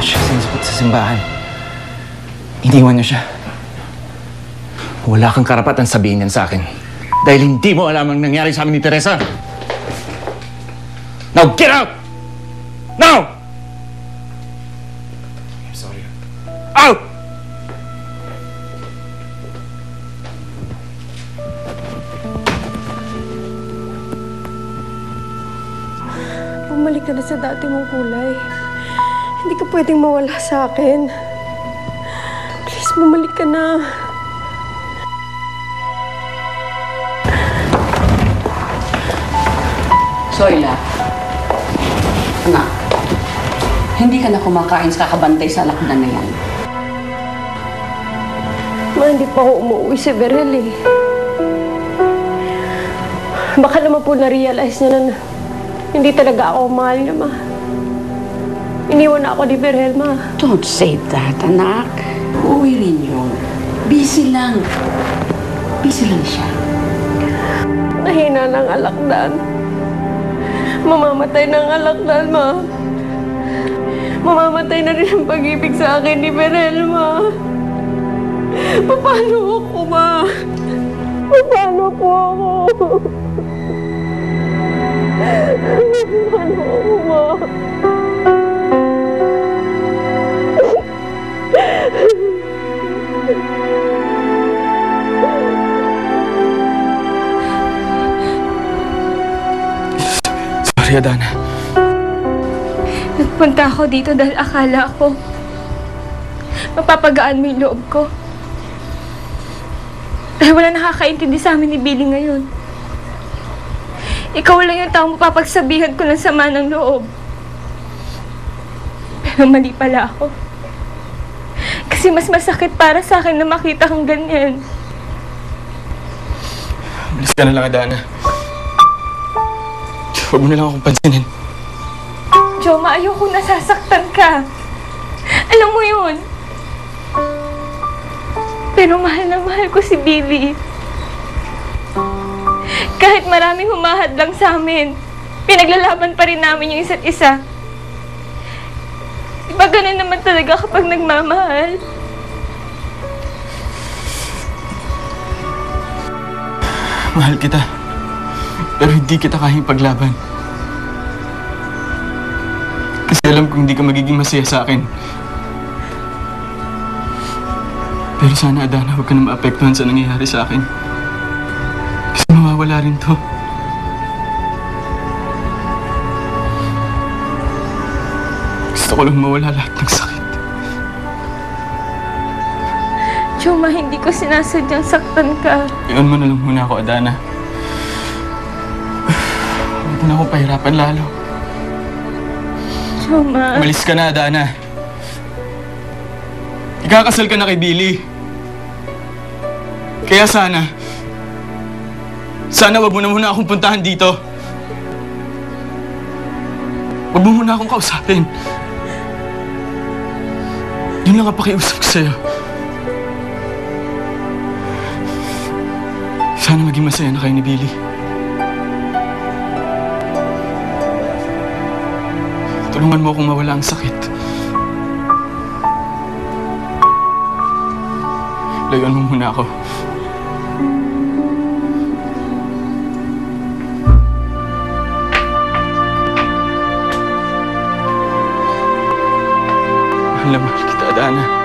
siya sinasapot sa simbahan. Iniwan niyo siya. Wala kang karapatan sabihin yan sa akin. Dahil hindi mo alam ang nangyari sa amin ni Teresa. Now, get out! Now! I'm sorry. Out! Bumalik ka na sa dati mong kulay. Hindi ka pwedeng mawala sa akin. Please, bumalik ka na. Zoila, anak, hindi ka na kumakain sa kakabantay sa lakdan na yan. Ma, hindi pa ako umuwi si Berel eh. Baka naman po na-realize niya na hindi talaga ako mahal niya, ma. Iniwan na ako ni Berel, ma. Don't say that, anak. Uuwi rin yun. Busy lang. Busy lang siya. Nahina ng alakdan. Mamamatay ng alakdan, ma. Mamamatay na rin ang pag-ibig sa akin ni Berel, ma. Paano ako, ma? Paano po ako? Paano ako, ma? Sorry, Adana. Nagpunta ako dito dahil akala ko mapapagaan mo yung loob ko. Dahil wala nakakaintindi sa amin ni Billy ngayon. Ikaw lang yung taong mapapagsabihan ko ng sama ng loob. Pero mali pala ako. Kasi mas masakit para sa akin na makita kang ganyan. Bilis ka na lang, Adana. Huwag mo na lang akong pansinin. Joma, ayoko nasasaktan ka. Alam mo yun. Pero mahal na mahal ko si Billy. Kahit maraming humahad lang sa amin, pinaglalaban pa rin namin yung isa't isa. Diba ganun naman talaga kapag nagmamahal? Mahal kita. Pero hindi kita kayang paglaban. Kasi alam kong hindi ka magiging masaya sa akin. Pero sana, Adana, huwag ka na maapektuhan sa nangyayari sa akin. Kasi mawawala rin to. Gusto ko lang mawala lahat ng sakit. Joma, hindi ko sinasadyang saktan ka. Iyon mo na lang muna ako, Adana. Huwag mo na akong pahirapan lalo. Joma. Umalis ka na, Adana. Ikakasal ka na kay Billy. Kaya sana wag mo na muna akong puntahan dito. Wag mo muna akong kausapin. Yun lang ang pakiusap ko sa'yo. Sana maging masaya na kayo ni Billy. Tulungan mo akong mawala ang sakit. Layuan mo muna ako. Mahal na mahal kita, Adana.